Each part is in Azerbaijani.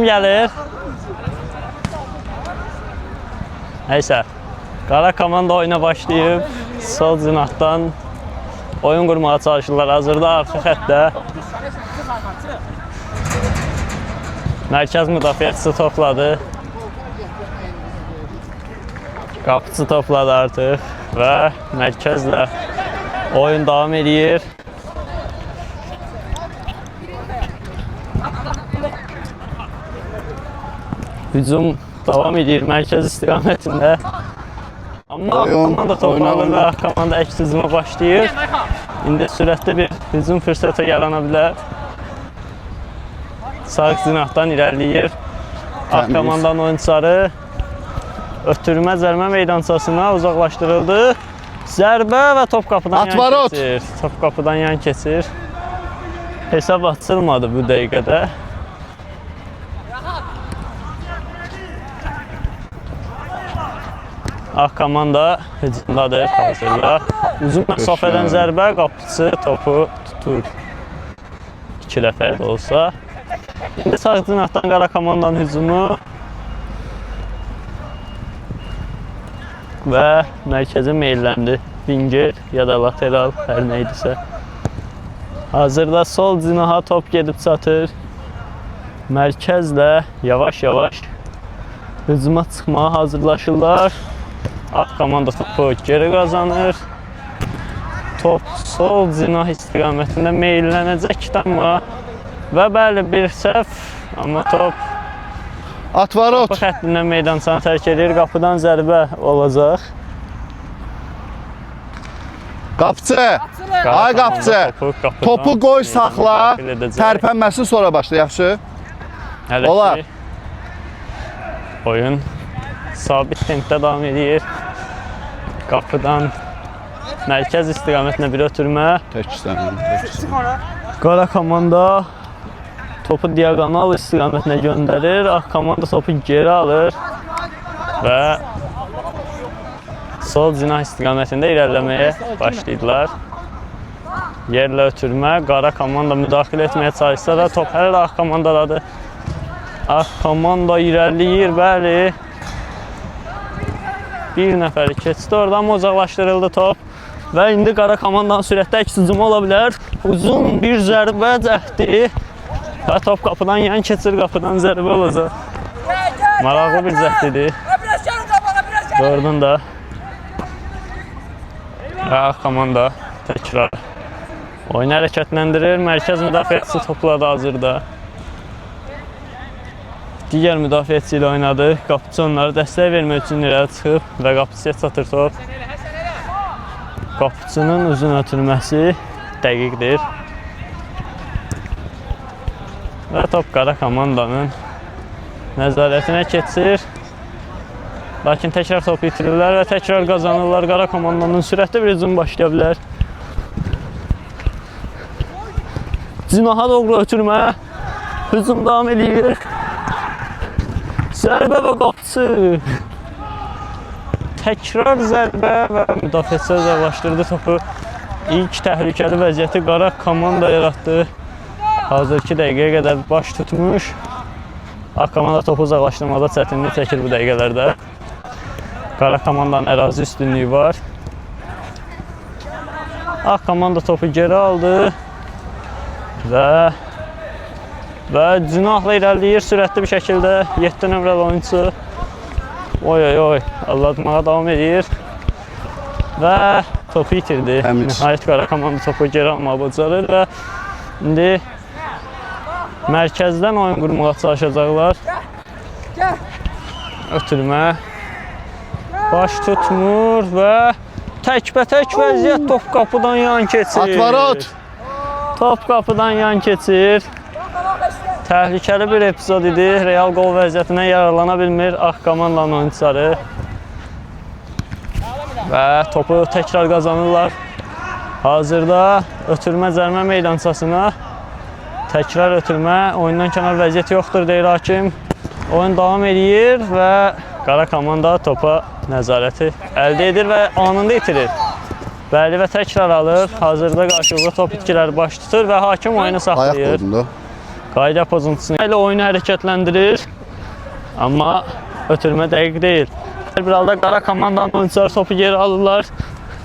kim gəlir? Neyse. Qara komanda oyuna başlayıb. Sol cinahdan oyun qurmağa çalışırlar. Hazırda arxa xəttdə mərkəz müdafiəçisi topladı. Qapıcı topladı artıq və mərkəzlə oyun davam edir. Hücum davam edir mərkəz istiqamətində. Amma komanda toplanır və komanda əks hücuma başlayır. İndi sürətli bir hücum fürsəti yarana bilər. Sağ cinahdan irəliləyir. Ağ komandanın oyunçuları ötürmə zərmə meydançasına uzaqlaşdırıldı. Zərbə və top qapıdan yan keçir. Top qapıdan yan keçir. Hesab açılmadı bu dəqiqədə. Ağ komanda hücumdadır hazırda. Uzun məsafədən zərbə, qapıcı topu tutur. 2 dəfə də olsa. İndi sağ cinahdan qara komandanın hücumu və mərkəzi meyilləndi. Winger ya da lateral hər nə idisə. Hazırda sol cinaha top gedib çatır. Mərkəzlə yavaş-yavaş hücuma çıxmağa hazırlaşırlar. Ağ komanda topu geri qazanır. Top sol cinah istiqamətində meyillənəcək amma və bəli bir səhv, amma top qapı xəttindən meydançanı tərk edir. Qapıdan zərbə olacaq. Qapıcı! Ay qapıcı! Topu qoy saxla, tərpənməsin sonra başla, yaxşı? Hələ ki, oyun sabit tempdə davam edir. Qapıdan mərkəz istiqamətində bir ötürmə. Qara komanda topu diagonal istiqamətinə göndərir. Ağ komanda topu geri alır və sol cinah istiqamətində irəliləməyə başlayırlar. Yerlə ötürmə. Qara komanda müdaxilə etməyə çalışsa da top hələ də ağ komandadadır. Ağ komanda irəliləyir, bəli. Bir nəfəri keçdi oradan, uzaqlaşdırıldı top. Və indi qara komandanın sürətdə əks hücumu ola bilər. Uzun bir zərbə cəhdi. Və top qapıdan yan keçir, qapıdan zərbə olacaq. Maraqlı bir cəhdidir. Doğrudan da Ağ komanda təkrar oyunu hərəkətləndirir. Mərkəz müdafiəçisi topladı hazırda. Digər müdafiəçi ilə oynadı. Qapıcı onları dəstək vermək üçün irəli çıxıb və qapıcıya çatır top. Qapıcının uzun ötürməsi dəqiqdir. Və top qara komandanın nəzarətinə keçir. Lakin təkrar topu itirirlər və təkrar qazanırlar. Qara komandanın sürətli bir hücum başlaya bilər. Cinaha doğru ötürmə. Hücum davam edir. Zərbə və qapıcı. Təkrar zərbə və müdafiəçi uzaqlaşdırdı topu. İlk təhlükəli vəziyyəti qara komanda yaratdı. Hazırki dəqiqəyə qədər baş tutmuş. Ağ komanda topu uzaqlaşdırmada çətinlik çəkir bu dəqiqələrdə. Qara komandanın ərazi üstünlüyü var. Ağ komanda topu geri aldı. Və cinahla irəliləyir sürətli bir şəkildə 7 nömrəli oyuncu. Oy, allatmağa davam edir. Və topu itirdi. Nəhayət qara komanda topu geri almağı bacarır və indi mərkəzdən oyun qurmağa çalışacaqlar. Ötürmə. Baş tutmur və təkbətək vəziyyət top qapıdan yan keçir. Atvarot! Top qapıdan yan keçir. Təhlükəli bir epizod idi. Real qol vəziyyətinə yararlana bilmir ağ komandanın oyuncuları. Və topu təkrar qazanırlar. Hazırda ötürmə zərmə meydançasına. Təkrar ötürmə. Oyundan kənar vəziyyət yoxdur deyir hakim. Oyun davam edir və qara komanda topa nəzarəti əldə edir və anında itirir. Bəli və təkrar alır. Hazırda qarşılıqlı top itkiləri baş tutur və hakim oyunu saxlayır. Qayda pozuntusunu ilə oyunu hərəkətləndirir. Amma ötürmə dəqiq deyil. Hər bir halda qara komandanın oyuncuları topu geri alırlar.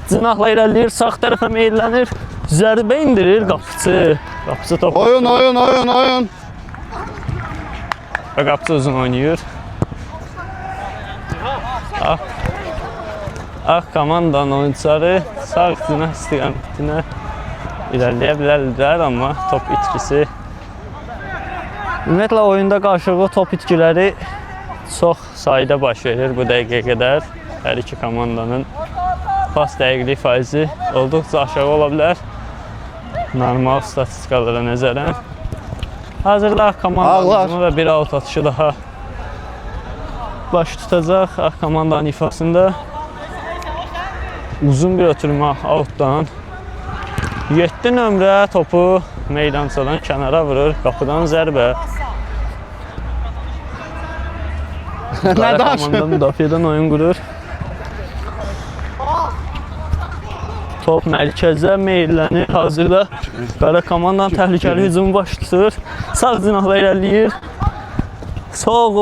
Cinahla irəliləyir, sağ tərəfə meyllənir. Zərbə indirir qapıcı. Qapıcı topu. Oyun. Və qapıcı uzun oynayır. Ağ komandanın oyuncuları sağ cinah istiqamətinə irəliləyə bilərlər, amma top itkisi. Ümumiyyətlə oyunda qarşılıqlı top itkiləri çox sayda baş verir bu dəqiqəyə qədər. Hər iki komandanın pas dəqiqlik faizi olduqca aşağı ola bilər. Normal statistikalara nəzərən. Hazırda Ağ komandanın və bir out atışı daha baş tutacaq. Ağ komandanın ifasında uzun bir ötürmə outdan 7 nömrə topu meydançadan kənara vurur. Qapıdan zərbə. Qara komanda müdafiədən oyun qurur. Top mərkəzə meyllənir. Hazırda qara komandanın təhlükəli hücumu baş tutur. Sağ cinahla irəliləyir. Sol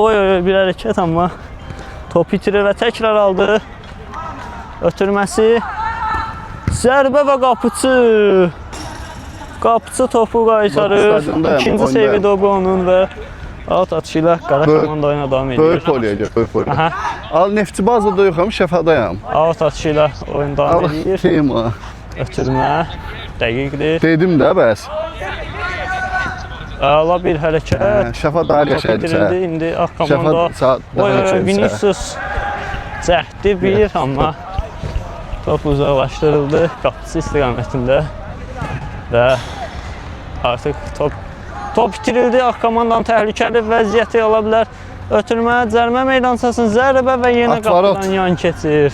bir hərəkət, amma top itirir və təkrar aldı. Ötürməsi. Zərbə və qapıcı. Qapıcı topu qaytarır. İkinci seviyyədə onun və out atışı ilə qara komanda oyuna davam edir. Böyük poliyə gəl. Al Neftçi bazada yoxam, Şəfədayam. Out atışı ilə oyun davam edir. Ötürmə dəqiqdir. Dedim də bəs. Əla bir hərəkət. Şəfəday qəşəngdir. İndi Ağ komanda Vinicius cəhdi bir, amma top uzaqlaşdırıldı qapıcı istiqamətində və artıq top itirildi. Ağ komandanın təhlükəli vəziyyəti ola bilər. Ötürmə, cərimə meydançasının zərbə və yenə qapıdan yan keçir.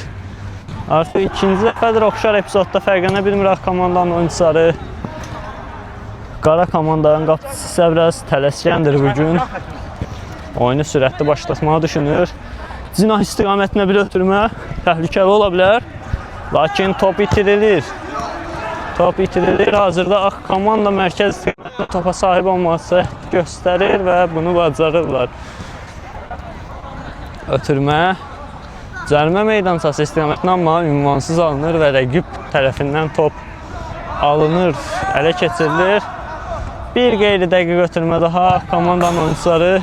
Artıq ikinci dəfədir oxşar epizodda fərqlənə bilmir Ağ komandanın oyuncuları. Qara komandanın qapıcısı isə biraz tələskəndir bugün. Oyunu sürətli başlatmağı düşünür. Cinah istiqamətinə bir ötürmə təhlükəli ola bilər. Lakin top itirilir. Top itirilir. Hazırda Ağ komanda mərkəz istiqamətində topa sahib olması göstərir və bunu bacarırlar. Ötürmə. Cərimə meydançası istiqamətinə amma ünvansız alınır və rəqib tərəfindən top alınır, ələ keçirilir. Bir qeyri dəqiq ötürmə daha Ağ komandanın oyuncuları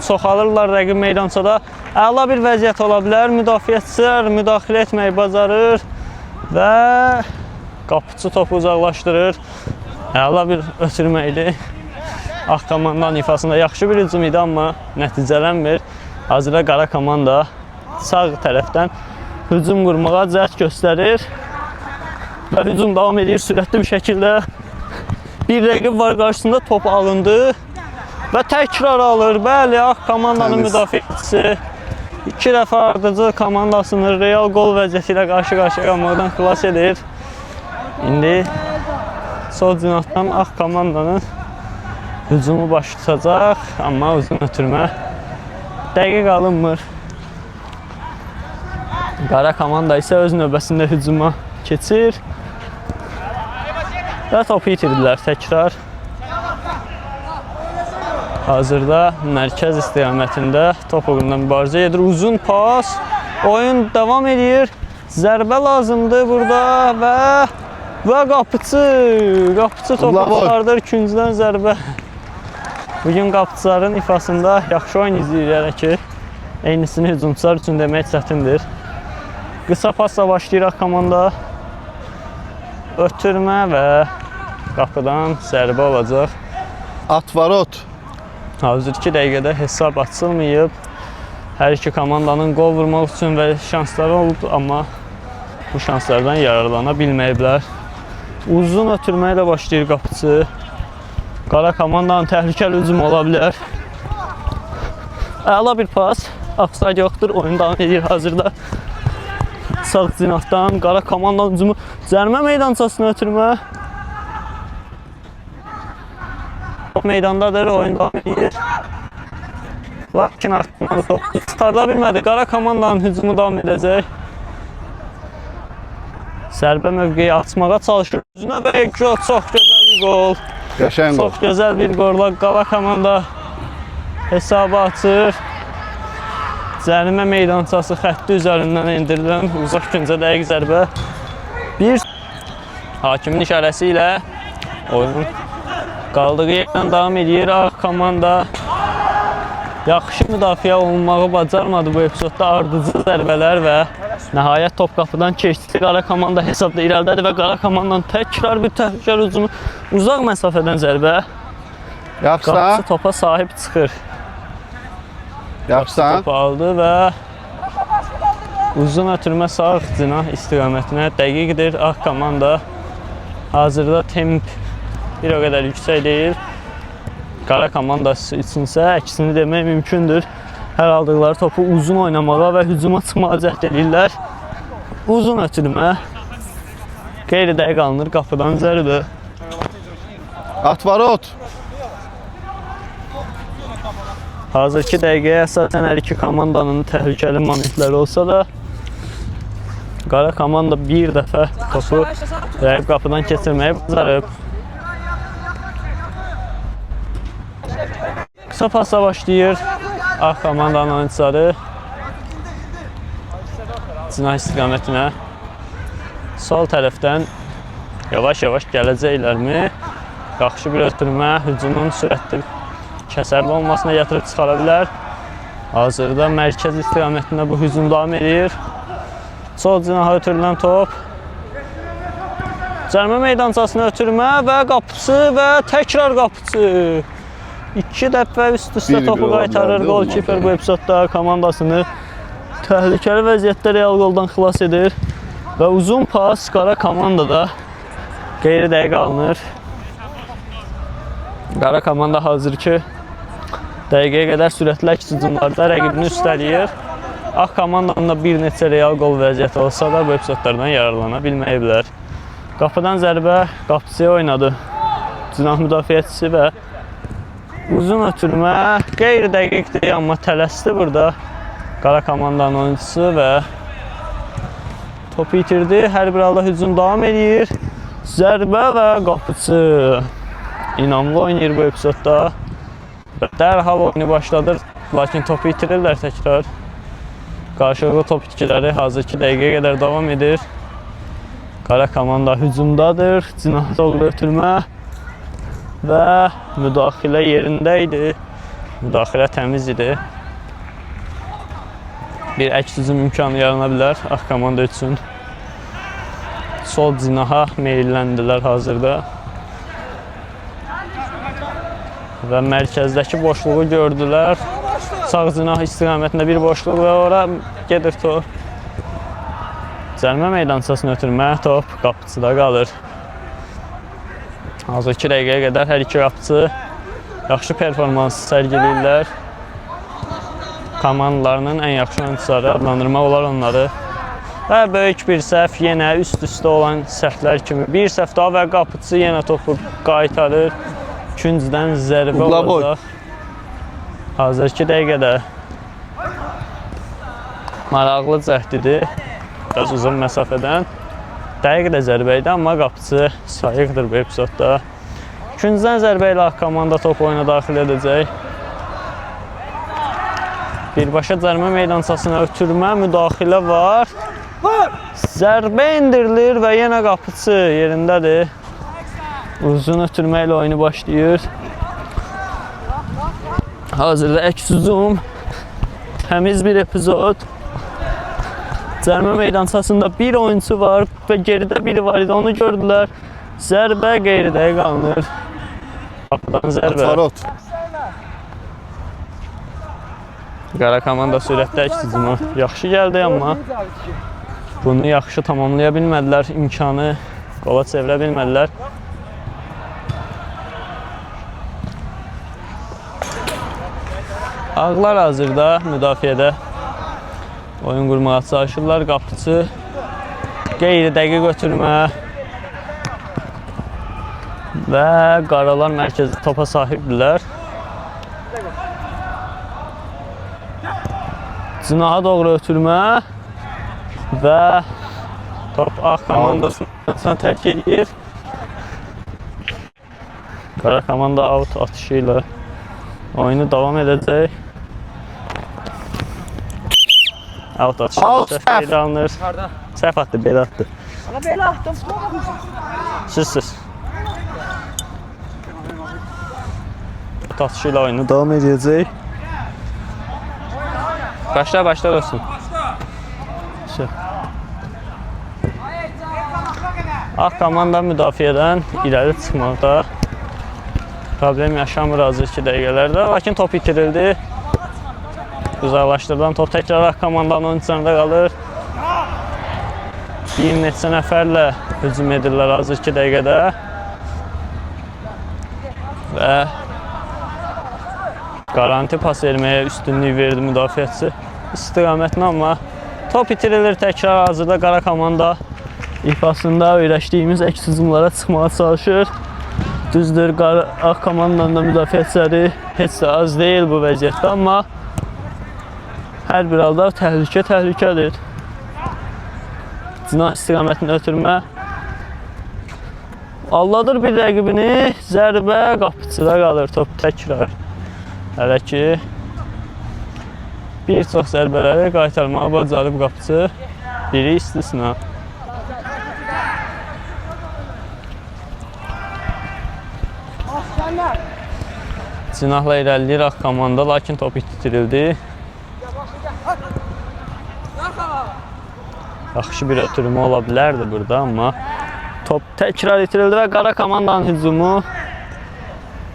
çoxalırlar rəqib meydançada. Əla bir vəziyyət ola bilər. Müdafiəçilər müdaxilə etməyi bacarır və qapıcı topu uzaqlaşdırır. Əla bir ötürmə idi. Ağ komandanın ifasında yaxşı bir hücum idi, amma nəticələnmir. Hazırda qara komanda sağ tərəfdən hücum qurmağa cəhd göstərir və hücum davam edir sürətli bir şəkildə. Bir rəqib var qarşısında, top alındı və təkrar alır. Bəli, Ağ komandanın müdafiəçisi 2 dəfə ardıcı komandasını real qol vəziyyəti ilə qarşı-qarşıya qalmaqdan xilas edir. İndi sol cinahdan Ağ komandanın hücumu baş tutacaq, amma uzun ötürmə dəqiq alınmır. Qara komanda isə öz növbəsində hücuma keçir və topu itirdilər təkrar. Hazırda mərkəz istiqamətində top uğrunda mübarizə edir. Uzun pas, oyun davam edir. Zərbə lazımdır burada və qapıcı topu çıxardır, ikincidən zərbə. Bugün qapıcıların ifasında yaxşı oyun izləyirlər ki, eynisini hücumçular üçün demək çətindir. Qısa pasla başlayır Ağ komanda. Ötürmə və qapıdan zərbə olacaq. Atvarot. Hazır 2 dəqiqədə hesab açılmayıb. Hər iki komandanın qol vurmaq üçün və şansları oldu, amma bu şanslardan yararlana bilməyiblər. Uzun ötürmə ilə başlayır qapıcı. Qara komandanın təhlükəli hücumu ola bilər. Əla bir pas. Offside yoxdur, oyun davam edir hazırda. Sağ cinahdan qara komandanın hücumu. Cərimə meydançasına ötürmə. Meydandadır, oyun davam edir. Lakin artıq top tutarda bilmədi. Qara komandanın hücumu davam edəcək. Zərbə mövqeyi açmağa çalışır. Üzünə və çox gözəl bir gol. Qəşəng qol. Çox gözəl bir qorla qala komanda hesabı açır. Cərimə meydançası xətti üzərindən endirilən uzaq küncə dəqiq zərbə. Bir hakimin işarəsi ilə oyun qaldığı yerdən davam edir. Ağ komanda yaxşı müdafiə olunmağı bacarmadı bu epizodda, ardıcı zərbələr və nəhayət top qapıdan keçdi. Qara komanda hesabda irəlidədir və qara komandanın təkrar bir təhlükəli hücumu, uzaq məsafədən zərbə. Yaxşısan? Qapısı topa sahib çıxır. Yaxşısan? Topu aldı və uzun ötürmə sağ cinah istiqamətinə dəqiqdir. Ağ komanda hazırda temp bir o qədər yüksək deyil. Qara komandası üçünsə əksini demək mümkündür. Hər aldıqları topu uzun oynamağa və hücuma çıxmağa cəhd edirlər. Uzun ötürmə. Qeyri-dəqiq alınır, qapıdan zərbə. Atvarot. Hazırki dəqiqəyə əsasən hər iki komandanın təhlükəli momentləri olsa da qara komanda bir dəfə topu rəqib qapıdan keçirməyi bacarıb. Qısa pasla başlayır Ağ komandanın oyuncuları cinah istiqamətinə. Sol tərəfdən yavaş-yavaş gələcəklərmi? Yaxşı bir ötürmə, hücumun sürətli kəsərli olmasına gətirib çıxara bilər. Hazırda mərkəz istiqamətində bu hücum davam edir. Sol cinaha ötürülən top. Cərimə meydançasına ötürmə və qapısı və təkrar qapısı. 2 dəfə üst-üstə topu qaytarır. Golkiper bu epizodda komandasını təhlükəli vəziyyətdə real qoldan xilas edir. Və uzun pas qara komandada qeyri-dəqiq alınır. Qara komanda hazır ki, dəqiqəyə qədər sürətli əks hücumlarda rəqibini üstələyir. Ağ komandanın da bir neçə real qol vəziyyəti olsa da bu epizodlardan yararlana bilməyə bilər. Qapıdan zərbə qapıcıya oynadı. Cinah müdafiəçisi və uzun ötürmə qeyri-dəqiqdir, amma tələsdi burada qara komandanın oyuncusu və topu itirdi. Hər bir halda hücum davam edir. Zərbə və qapıcı inamlı oynayır bu epizodda. Dərhal oyunu başladır, lakin topu itirirlər təkrar. Qarşılıqlı top itkiləri hazırki dəqiqəyə qədər davam edir. Qara komanda hücumdadır, cinaha doğru ötürmə və müdaxilə yerində idi. Müdaxilə təmiz idi. Bir əks hücum imkanı yarana bilər Ağ komanda üçün. Sol cinaha meyilləndilər hazırda. Və mərkəzdəki boşluğu gördülər. Sağ cinah istiqamətində bir boşluq və ora gedir top. Cərimə meydançasına ötürmə, top qapıcıda qalır. Hazırki dəqiqəyə qədər hər iki qapıcı yaxşı performans sərgiləyirlər. Komandalarının ən yaxşı oyuncuları adlandırmaq olar onları. Və böyük bir səhv yenə üst-üstə olan səhvlər kimi. Bir səhv daha və qapıcı yenə topu qaytarır. Küncdən zərbə olacaq. Hazırki dəqiqədə maraqlı cəhdidir. Biraz uzun məsafədən. Dəqiq də zərbə idi, amma qapıcı sayıqdır bu epizodda. Küncdən zərbə ilə Ağ komanda topu oyuna daxil edəcək. Birbaşa cərimə meydançasına ötürmə, müdaxilə var. Zərbə indirilir və yenə qapıcı yerindədir. Uzun ötürmə ilə oyunu başlayır. Hazırda əks hücum. Təmiz bir epizod. Cərimə meydançasında bir oyuncu var və geridə biri var idi, onu gördülər. Zərbə qeyri-dəqiq alınır. Qapıdan zərbə. Atvarot. Qara komanda sürətli əks hücumu yaxşı gəldi, amma bunu yaxşı tamamlaya bilmədilər, imkanı qola çevirə bilmədilər. Ağlar hazırda müdafiədə oyun qurmağa çalışırlar. Qapıcı qeyri-dəqiq ötürmə və qaralar mərkəzi topa sahibdirlər. Cinaha doğru ötürmə və top Ağ komandasını tərk edir. Qara komanda out atışı ilə oyunu davam edəcək. Out atışı səhv alınır. Səhv atdı, belə atdı. Belə atdım. Siz. Atışı ilə oyunu davam edəcək. Başla dostum. Ağ komanda müdafiədən irəli çıxmaqda problem yaşamır az 2 dəqiqələrdə. Lakin top itirildi. Uzaqlaşdırılan top təkrar ağ komandanın oyuncularında qalır. Bir neçə nəfərlə hücum edirlər az 2 dəqiqədə. Və garanti pas verməyə üstünlük verdi müdafiəçisi istiqamətinə, amma top itirilir təkrar. Hazırda qara komanda ifasında öyrəşdiyimiz əks hücumlara çıxmağa çalışır. Düzdür, ağ komandanın da müdafiəçiləri heç də az deyil bu vəziyyətdə, amma hər bir halda təhlükədir. Cinah istiqamətini ötürmə. Alladır bir rəqibini, zərbə qapıçıda qalır top təkrar. Hələ ki, bir çox zərbələri qaytarmağa bacarıb qapıçı, biri istisna. Cinahla irəliləyir ağ komanda, lakin top itirildi. Yaxşı bir ötürmə ola bilərdi burada, amma top təkrar itirildi və qara komandanın hücumu.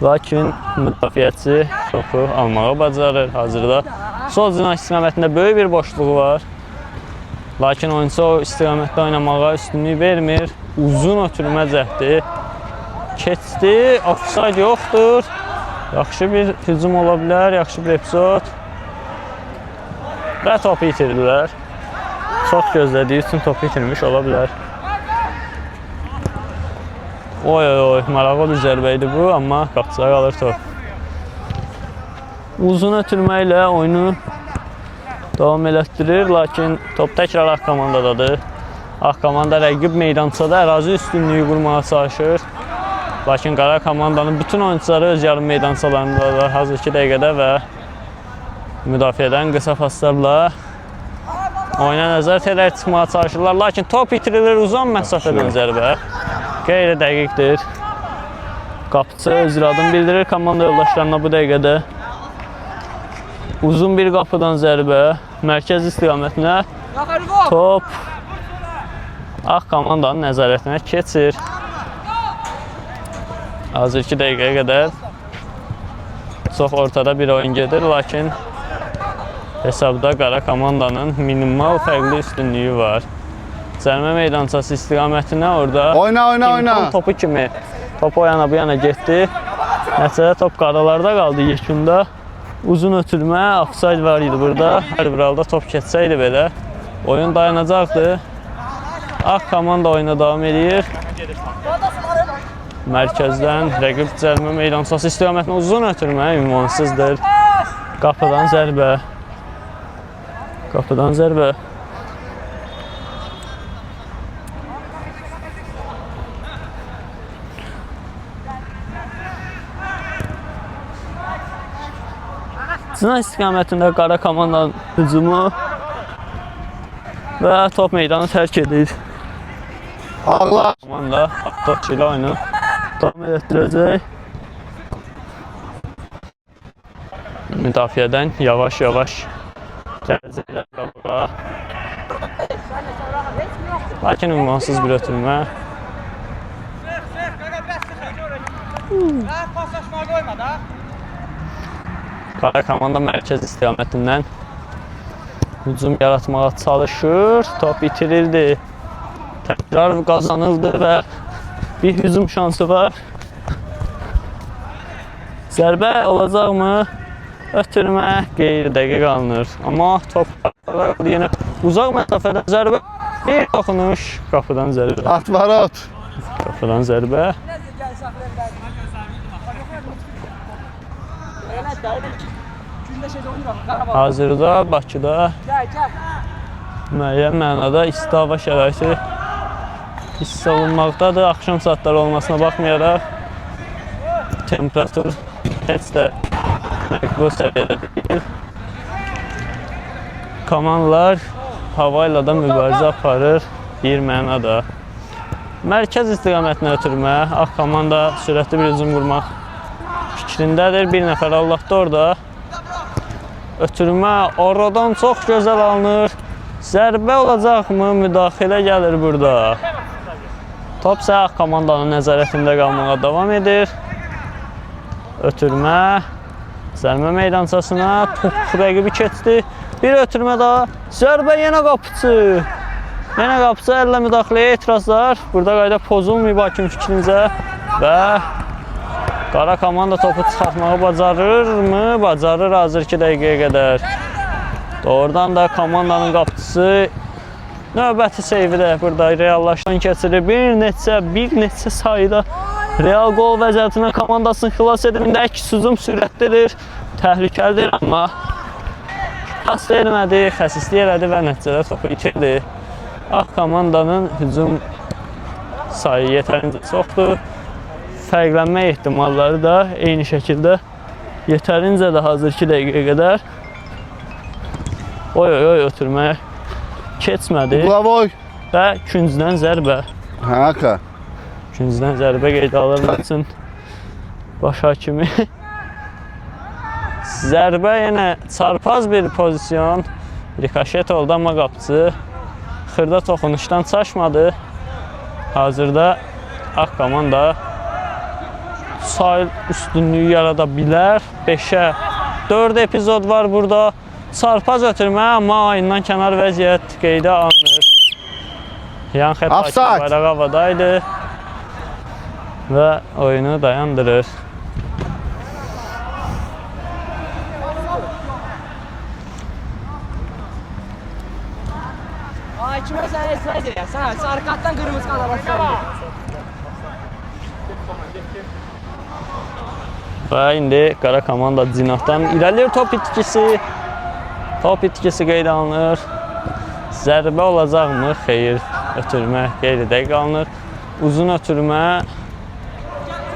Lakin müdafiəçi topu almağa bacarır. Hazırda sol cinah istiqamətində böyük bir boşluğu var. Lakin oyuncu o istiqamətdə oynamağa üstünlük vermir. Uzun ötürmə cəhdi keçdi. Offside yoxdur. Yaxşı bir hücum ola bilər, yaxşı bir epizod. Və topu itirdilər. Çox gözlədiyi üçün topu itirmiş ola bilər. Oy, maraqlı bir zərbə idi bu, amma qapıçıya qalır top. Uzun ötürmə ilə oyunu davam elətdirir, lakin top təkrar ağ komandadadır. Ağ komanda rəqib meydançada ərazi üstünlüyü qurmağa çalışır. Lakin qara komandanın bütün oyuncuları öz yarım meydançalarındadır hazır 2 dəqiqədə və müdafiədən qısa paslarla oyuna nəzarət edərək çıxmağa çalışırlar. Lakin top itirilir, uzun məsafədən zərbə. Qeyri dəqiqdir. Qapıçı öz iradını bildirir komanda yoldaşlarına bu dəqiqədə. Uzun bir qapıdan zərbə, mərkəz istiqamətinə. Top ağ komandanın nəzarətinə keçir. Hazır 2 dəqiqəyə qədər çox ortada bir oyun gedir, lakin hesabda qara komandanın minimal fərqli üstünlüyü var. Cərimə meydançası istiqamətinə orada Oyna. Topu kimi top o yana bu yana getdi. Nəticədə top qaralarda qaldı yekunda. Uzun ötürmə, offside var idi burada. Hər bir halda top keçsəydi belə oyun dayanacaqdı. Ağ komanda oyuna davam edir. Mərkəzdən rəqib cərimə meydançası istiqamətinə uzun ötürmə ünvansızdır. Qapıdan zərbə. Cinah istiqamətində qara komandanın hücumu və top meydanı tərk edir. Ağla. Komanda top ilə oyunu davam etdirəcək. Müdafiədən yavaş-yavaş gələcəklər qabağa. Lakin ünvansız bir ötürmə. Qara komanda mərkəz istiqamətindən hücum yaratmağa çalışır. Top itirildi. Təkrar qazanıldı və bir hücum şansı var. Zərbə olacaqmı? Ötürmə qeyri dəqiq alınır. Amma top yenə uzaq məsafədən zərbə. Bir toxunuş qapıdan zərbə. At var at. Qapıdan zərbə. Hazırda Bakıda müəyyən mənada isti hava şəraiti hiss olunmaqdadır. Axşam saatları olmasına baxmayaraq temperatur heç də bu səviyyədə deyil. Komandalar hava ilə də mübarizə aparır bir mənada. Mərkəz istiqamətinə ötürmə, Ağ komanda sürətli bir hücum qurmaq fikrindədir. Bir nəfər Allah'da orada. Ötürmə oradan çox gözəl alınır. Zərbə olacaqmı? Müdaxilə gəlir burada. Top isə Ağ komandanın nəzarətində qalmağa davam edir. Ötürmə. Zərbə meydançasına top rəqibi keçdi. Bir ötürmə daha. Zərbə yenə qapıcı. Yenə qapıcı əllə müdaxiləyə etirazlar. Burada qayda pozulmayıb hakim fikrincə. Və qara komanda topu çıxartmağı bacarırmı? Bacarır hazırki dəqiqəyə qədər. Doğrudan da komandanın qapıcısı növbəti seyvi də burada reallaşdan keçirir. Bir neçə sayıda Real qol vəziyyətinə komandasını xilas edimində əks hücum sürətlidir. Təhlükəlidir, amma pas vermədi, xəsislik elədi və nəticədə topu itirdi. Ağ komandanın hücum sayı yetərincə çoxdur. Fərqlənmə ehtimalları da eyni şəkildə yetərincə də hazırki dəqiqəyə qədər. Oy ötürməyə keçmədi. Uqlavoy. Və küncdən zərbə. Hə. Küncdən zərbə qeydə alınmaq üçün baş hakimi. Zərbə yenə çarpaz bir pozisyon. Rikoşet oldu, amma qapıcı xırda toxunuşdan çaşmadı. Hazırda Ağ komanda sayı üstünlüyü yarada bilər. 5-ə 4 epizod var burada. Çarpaz ötürmə, amma ayından kənar vəziyyət qeydə alınır. Yan xət hakimi bayraq havadaydı və oyunu dayandırır. Hakimə sənə etiraz edir. Sən sarıqatdan qırmızı qana basırsan. Və indi qara komanda cinahdan irəlir top itkisi. Top itkisi qeydə alınır. Zərbə olacaqmı? Xeyr. Ötürmə qeyridə qalınır. Uzun ötürmə.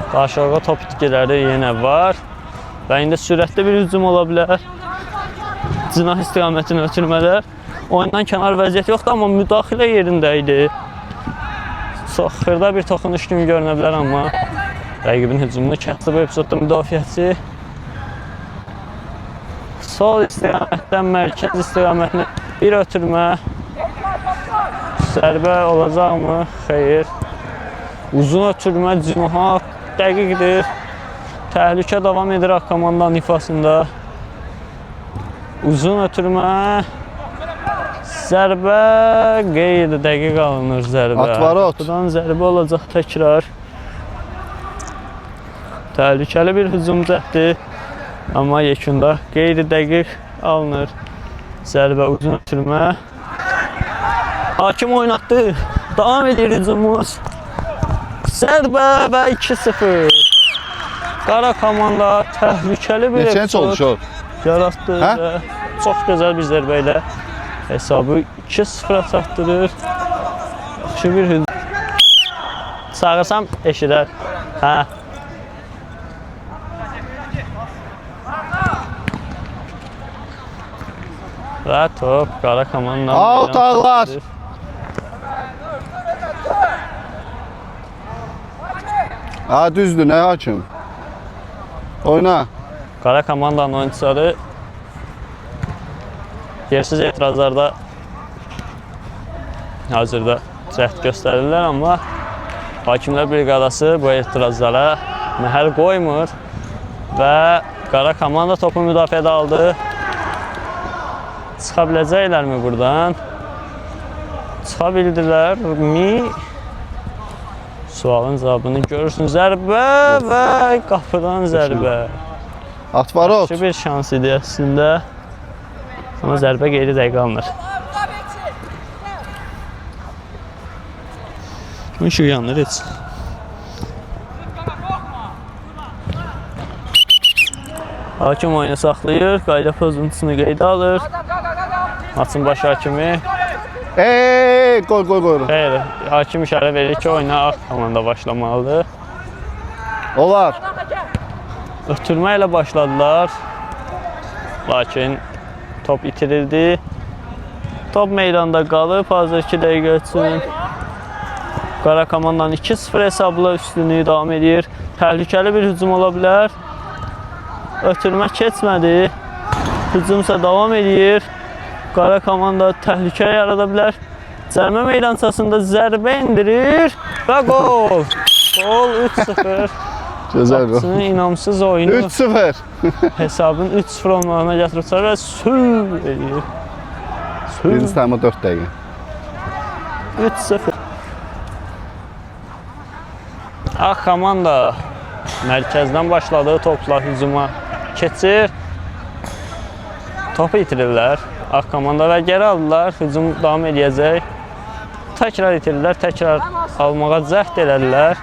Qarşılıqlı top itkiləri yenə var. Və indi sürətli bir hücum ola bilər. Cinah istiqamətini ötürmələr. Oyundan kənar vəziyyət yoxdur, amma müdaxilə yerində idi. Çox xırda bir toxunuş kimi görünə bilər, amma rəqibin hücumunu kəsdi bu epizodda müdafiəçi. Sol istiqamətdən mərkəz istiqamətinə bir ötürmə. Zərbə olacaqmı? Xeyr. Uzun ötürmə cinaha dəqiqdir. Təhlükə davam edir Ağ komandanın ifasında. Uzun ötürmə. Zərbə qeyri-dəqiq alınır zərbə. Atvarot. Buradan zərbə olacaq təkrar. Təhlükəli bir hücum cəhdi. Amma yekunda qeyri-dəqiq alınır. Zərbə uzun ötürmə. Hakim oynatdı. Davam edir hücumumuz. Zərbə və 2-0. Qara komanda təhlükəli bir epizod yaratdı və çox gözəl bir zərbə ilə hesabı 2-0-a çatdırır. Yaxşı bir hücum. Çağırsam eşidər. Hə. Və top qara komandanın. Out ağlar. Ha düzdür, nə hakim? Oyna. Qara komandanın oyunçuları yersiz etirazlarda hazırda cəhd göstərirlər, amma hakimlər briqadası bu etirazlara məhəl qoymur və qara komanda topu müdafiədə aldı. Çıxa biləcəklərmi buradan? Çıxa bildilərmi? Sualın cavabını görürsünüz. Zərbə və qapıdan zərbə. Atvarot. Yaxşı bir şans idi əslində. Amma zərbə qeyri-dəqiq alınır. Işıq yanır heç. Hakim oyunu saxlayır, qayda pozuntusunu qeydə alır. Maçın baş hakimi. Gol. Xeyr, hakim işarə verir ki, oyuna Ağ komanda başlamalıdır. Olar. ötürmə ilə başladılar. Lakin top itirildi. Top meydanda qalıb hazırki dəqiqə üçün. Qara komandanın 2-0 hesabla üstünlüyü davam edir. Təhlükəli bir hücum ola bilər. Ötürmə keçmədi. Hücum isə davam edir. Qara komanda təhlükə yarada bilər. Cərmə meydançasında zərbə indirir və gol. Gol 3-0. Gözəl gol. Qapıçının inamsız oyunu 3-0. hesabın 3-0 olmağına gətirib çıxarır və sül edir. Birinci tayma 4 dəqiqə. 3-0. Ağ komanda mərkəzdən başladığı topla hücuma keçir. Topu itirirlər. Ağ komanda və geri aldılar. Hücum davam edəcək. Təkrar itirirlər. Təkrar almağa cəhd elədilər.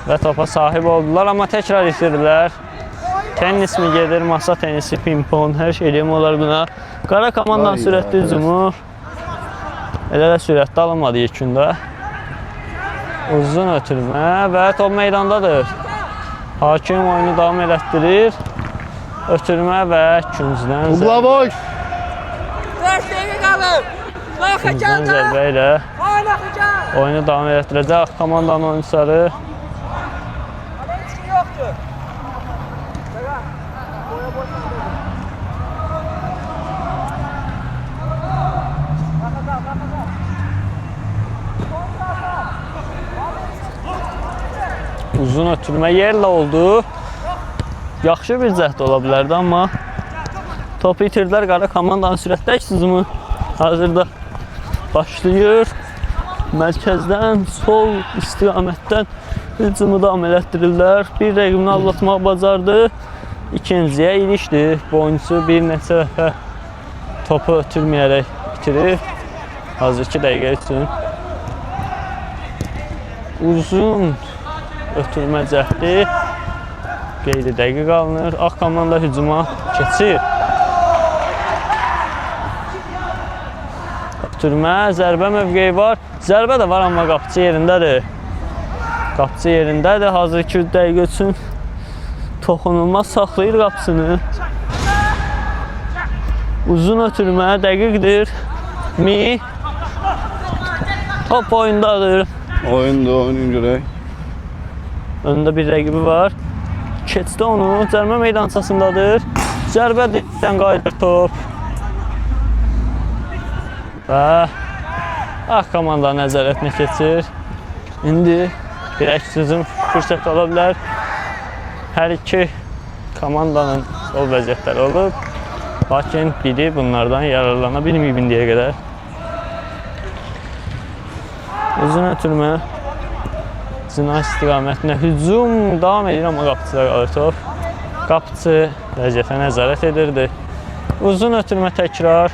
Və topa sahib oldular. Amma təkrar itirirlər. Tennis mi gedir? Masa tenisi, ping-pong, hər şey deyim olar buna. Qara komandanın sürətli hücumu. Elə də sürətli alınmadı ilkində. Uzun ötürmə və top meydandadır. Hakim oyunu davam elətdirir. Ötürmə və küncdən Uglavoy. 4 dəqiqə qalıb. küncdən zərbə ilə oyunu davam elətdirəcək komandanın oyunçuları. Heç kim yoxdur. Uzun ötürmə yerlə oldu. Yaxşı bir cəhd ola bilərdi, amma topu itirdilər. Qara komandanın sürətli hücumu hazırda başlayır. Mərkəzdən, sol istiqamətdən hücumu davam elətdirirlər. Bir rəqibini aldatmaq bacardı. İkinciyə ilişdi. Bu oyunçu bir neçə dəfə topu ötürməyərək bitirir. Hazırki dəqiqə üçün. Uzun ötürmə cəhdi. Qeyri dəqiq alınır. Ağ komanda hücuma keçir. Ötürmə, zərbə mövqeyi var. Zərbə də var, amma qapıcı yerindədir. Qapıcı yerindədir. Hazırki dəqiqə üçün toxunulmaz saxlayır qapısını. Uzun ötürmə dəqiqdir. Mi. Top oyundadır. Oyun görək. Önündə bir rəqibi var. Keçdi onu. Cərmə meydançasındadır. Zərbə dipdən qayıdır top. Və ağ komanda nəzarətinə keçir. İndi bir əks hücum fürsəti ola bilər. Hər iki komandanın sol vəziyyətləri olub. Lakin biri bunlardan yararlana bilməyib indiyə qədər. Uzun ötürmə. Cina istiqamətinə hücum davam edir, amma qapıçıda qalır top. Qapıçı vəziyyətə nəzarət edirdi. Uzun ötürmə təkrar.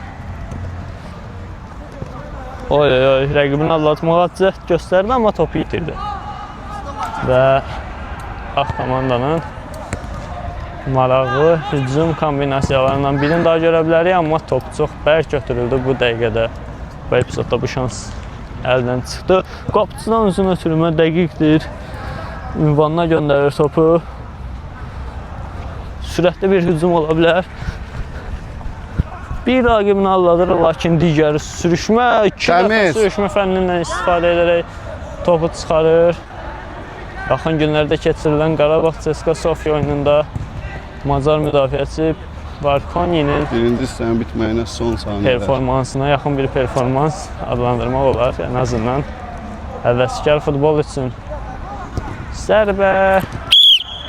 Rəqibini aldatmağa cəhd göstərdi, amma topu itirdi. Və ağ komandanın maraqlı hücum kombinasiyalarından birini daha görə bilərik, amma top çox bərk götürüldü bu dəqiqədə. Bu epizodda bu şans əldən çıxdı. Qapıçıdan uzun ötürmə dəqiqdir. Ünvanına göndərir topu. Sürətli bir hücum ola bilər. Bir rəqibini alladır, lakin digəri sürüşmə, iki dəfə sürüşmə fənnindən istifadə edərək topu çıxarır. Yaxın günlərdə keçirilən Qarabağ CSKA Sofya oyununda Macar müdafiəçi Barkoninin birinci hissənin bitməyinə son saniyələr. Performansına yaxın bir performans adlandırmaq olar. Ən azından həvəskar futbol üçün. Zərbə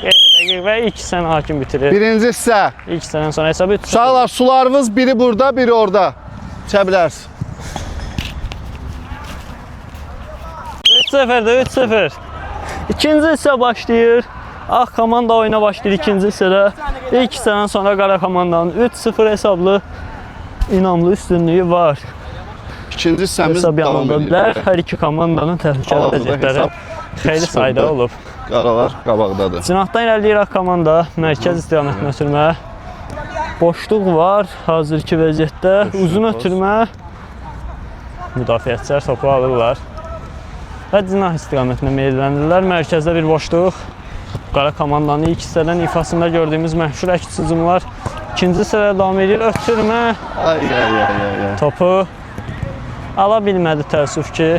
dəqiq və ilk hissəni hakim bitirir. Birinci hissə. İlk hissədən sonra hesabı 3-0. Uşaqlar, sularınız biri burada, biri orada. İçə bilərsiniz. 3-0'da 3-0. İkinci hissə başlayır. Ağ komanda oyuna başlayır ikinci hissədə. İlk hissədən sonra qara komandanın 3-0 hesablı inamlı üstünlüyü var. İkinci hissəmiz Hesab davam yanındadılar. edir. Hər iki komandanın təhlükəli vəziyyətləri xeyli sayda olub. Qaralar qabaqdadır. Cinahdan irəliləyir ağ komanda. Mərkəz istiqamətinə ötürmə. Boşluq var hazırki vəziyyətdə. Uzun ötürmə. Müdafiəçilər topu alırlar. Və cinah istiqamətinə meyllənirlər. Mərkəzdə bir boşluq. Qara komandanın ilk hissədən ifasında gördüyümüz məşhur əks hücumlar ikinci hissədə davam edir. Ötürmə. Ay. Topu ala bilmədi təəssüf ki.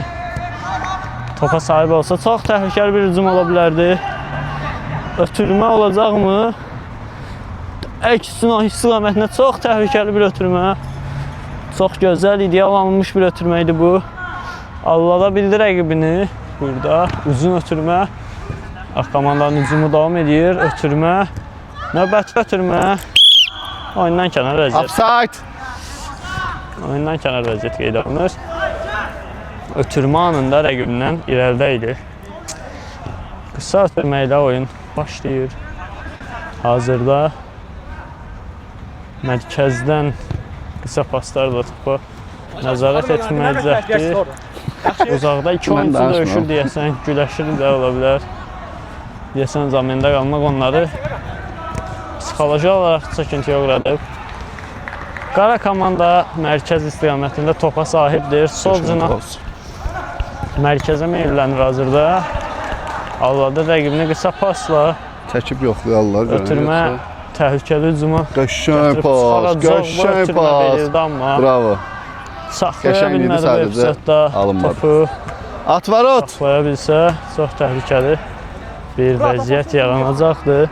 Topa sahib olsa çox təhlükəli bir hücum ola bilərdi. Ötürmə olacaqmı? Əksin o istiqamətində çox təhlükəli bir ötürmə. Çox gözəl, ideal alınmış bir ötürmə idi bu. Allada bildi rəqibini. Burada uzun ötürmə. Komandanın hücumu davam edir. Ötürmə. Növbəti ötürmə. Oyundan kənar vəziyyət. Offside. Oyundan kənar vəziyyət qeyd olunur. Ötürmə anında rəqibindən irəlidə idi. Qısa ötürmə ilə oyun başlayır. Hazırda mərkəzdən qısa paslarla topu nəzarət etməyə cəhdi. Uzaqda iki oyuncu döyüşür deyəsən, güləşir də ola bilər. Deyəsən zamində qalmaq onları psixoloji olaraq çəkintiyə uğradıb. Qara komanda mərkəz istiqamətində topa sahibdir. Sol cinah mərkəzə meylənir hazırda. Alladı rəqibini qısa pasla. Çəkib yoxlayarlar. Ötürmə təhlükəli hücuma. Qəşəng pas. Bravo. Saxlaya bilmədi bu epizodda topu. Atvarot. Saxlaya bilsə çox təhlükəli bir vəziyyət yaranacaqdır.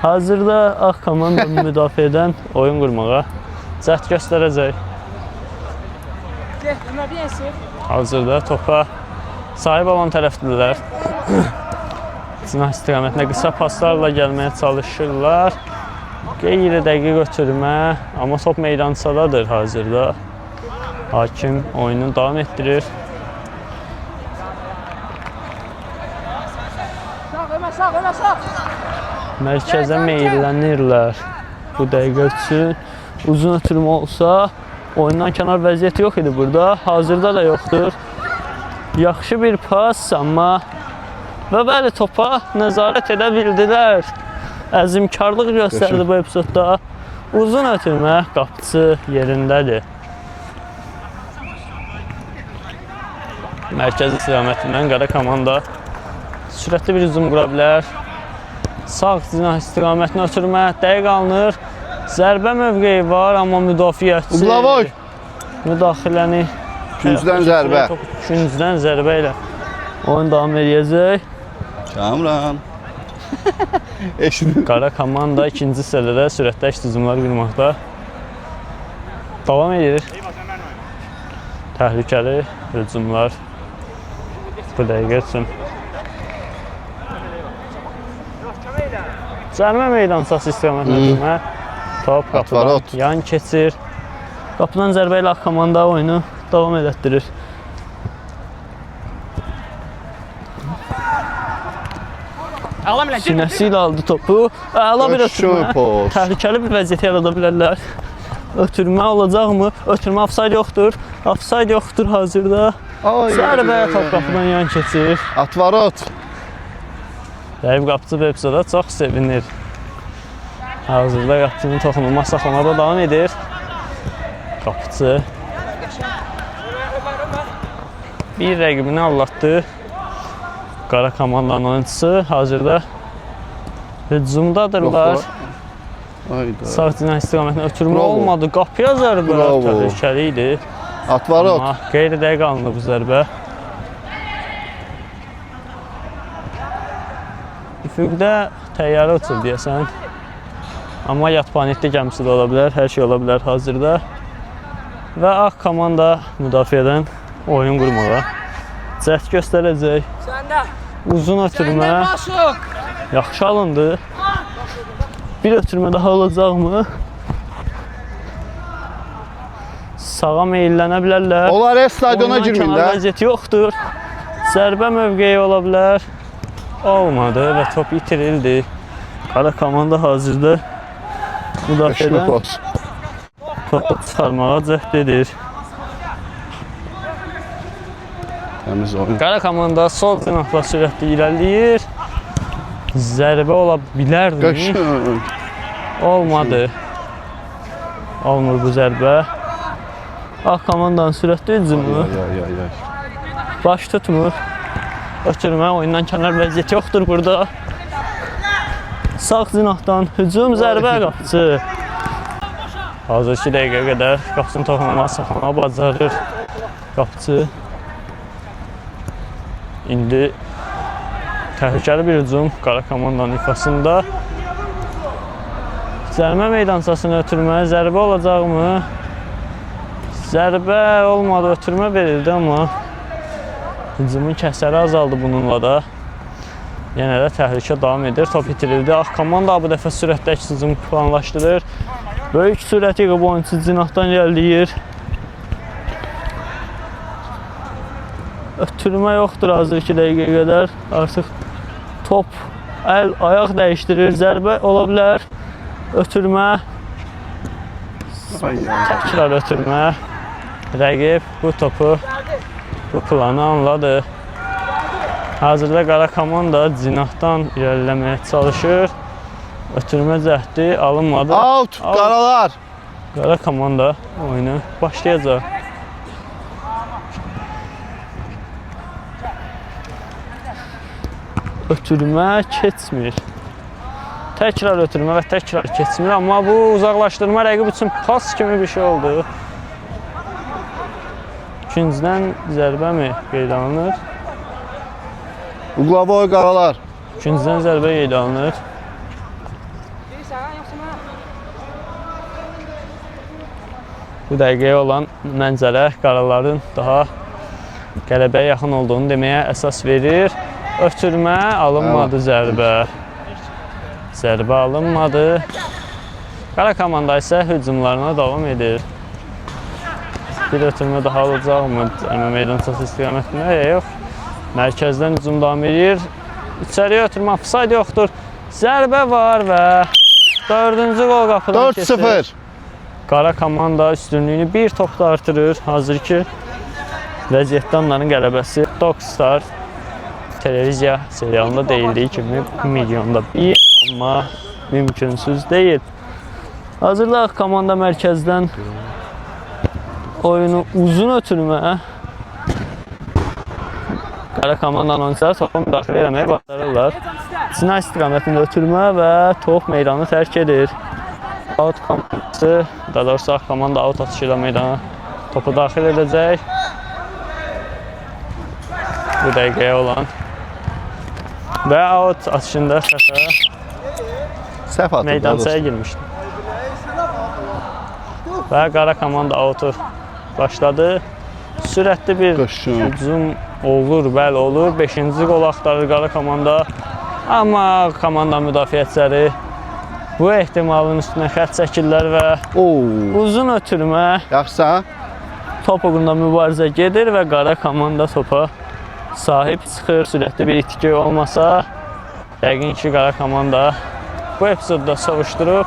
Hazırda Ağ komanda müdafiədən oyun qurmağa cəhd göstərəcək. Hazırda topa sahib olan tərəfdirlər. Cinah istiqamətinə qısa paslarla gəlməyə çalışırlar. Qeyri dəqiq ötürmə, amma top meydançadadır hazırda. Hakim oyunu davam etdirir. Mərkəzə meylənirlər bu dəqiqə üçün. Uzun ötürmə olsa, oyundan kənar vəziyyəti yox idi burada. Hazırda da yoxdur. Yaxşı bir pas, amma və bəli, topa nəzarət edə bildilər. Əzimkarlıq göstərdi bu epizodda. Uzun ötürmə, qapıcı yerindədir. Mərkəz istiqamətindən Qara komanda sürətli bir hücum qura bilər. Sağ cinah istiqamətinə ötürmə, dəqiq alınır. Zərbə mövqeyi var, amma müdafiəçi müdaxiləni Küncdən zərbə. Küncdən zərbə ilə oyun davam edəcək. Kamran. Qara komanda ikinci hissədə sürətli əks hücumlar qurmaqda davam edir. Təhlükəli hücumlar bu dəqiqə üçün. Cərimə meydançası istiqamətinə ötürmə. Top qapıdan yan keçir. Qapıdan zərbə ilə Ağ komanda oyunu davam elətdirir. Sinəsi ilə aldı topu. Əla bir ötürmə. Təhlükəli bir vəziyyət yarada bilərlər. Ötürmə olacaqmı? Ötürmə offside yoxdur. Offside yoxdur hazırda. Zərbəyə top qapıdan yan keçir. Atvarot. Rəqib qapıcı bu epizoda çox sevinir. Hazırda qapıcının toxunulma saxlamada davam edir. Qapıcı bir rəqibini allatdı. Qara komandanın oyuncusu hazırda hücumdadırlar. Sağ cinah istiqamətinə ötürmə olmadı. Qapıya zərbə təhlükəli idi. Atvarot. Amma qeyri dəqiq alındı bu zərbə. Üfüqdə təyyarə uçur deyəsən. Amma yat planetli gəmisi də ola bilər, hər şey ola bilər hazırda. Və Ağ komanda müdafiədən oyun qurmağa cəhd göstərəcək. Uzun ötürmə yaxşı alındı. Bir ötürmə daha olacaqmı? Sağa meylənə bilərlər. Onlar stadiona girmirlər. Vəziyyəti yoxdur. Zərbə mövqeyi ola bilər. Olmadı və top itirildi. Qara komanda hazırda müdafiədən topu çıxarmağa cəhd edir. Qara komanda sol cinahla sürətli irəliləyir. Zərbə ola bilərdi. Olmadı. Olmur bu zərbə. Ağ komandanın sürətli hücumu. Baş tutmur. Ötürmə, oyundan kənar vəziyyət yoxdur burada. Sağ cinahdan hücum zərbə qapıcı. Hazır 2 dəqiqəyə qədər qapısını toxunmağa saxlamağa bacarır qapıcı. İndi təhlükəli bir hücum qara komandanın ifasında. Zərmə meydançasını ötürməyə zərbə olacaqmı? Zərbə olmadı, ötürmə verildi, amma hücumun kəsəri azaldı bununla da. Yenə də təhlükə davam edir, top itirildi. Ağ komanda bu dəfə sürətdəki hücum planlaşdırır. Böyük sürəti yığıb oyunçu cinahdan gəldirir. Ötürmə yoxdur hazır 2 dəqiqəyə qədər. Artıq top, əl, ayaq dəyişdirir, zərbə ola bilər. Ötürmə, təkrar ötürmə. Rəqib bu topu, bu planı anladı. Hazırda qara komanda cinahdan irəliləməyə çalışır. Ötürmə cəhdi alınmadı. Out, qaralar. Qara komanda oyunu başlayacaq. Ötürmə keçmir. Təkrar ötürmə və təkrar keçmir, amma bu uzaqlaşdırma rəqib üçün pas kimi bir şey oldu. İkincidən zərbə mi qeydə alınır? Uqlavoy qaralar. İkincidən zərbə qeydə alınır. Bu dəqiqəyə olan mənzərə qaraların daha qələbəyə yaxın olduğunu deməyə əsas verir. Ötürmə alınmadı zərbə. Zərbə alınmadı. Qara komanda isə hücumlarına davam edir. Bir ötürmə daha olacaqmı? Zərmə meydançası istiqamətində yox. Mərkəzdən hücum davam edir. İçəriyə ötürmə, offside yoxdur. Zərbə var və 4-cü qol qapıdan keçir. 4-0. Qara komanda üstünlüyünü bir topda artırır. Hazır ki, vəziyyətdə onların qələbəsi Dogstar televiziya serialında deyildiyi kimi milyonda bir, amma mümkünsüz deyil. Hazırda komanda mərkəzdən oyunu uzun ötürmə. Qara komandanın oyuncuları topa müdaxilə eləməyə başlarırlar. Cinah istiqamətində ötürmə və top meydanı tərk edir. Out komandası, daha doğrusu ağ komanda out atışı ilə meydana topu daxil edəcək. Bu dəqiqəyə olan və out atışında xəta meydançaya girmişdi. Və qara komanda outu başladı. Sürətli bir hücum olur, bəli olur. 5-ci qol axtarır qara komanda. Amma komanda müdafiəçiləri bu ehtimalın üstünə xətt çəkirlər və uzun ötürmə. Yaxşısa? Top uğrunda mübarizə gedir və qara komanda topa sahib çıxır. Sürətli bir itki olmasa, yəqin ki, qara komanda bu epizodda sovuşdurub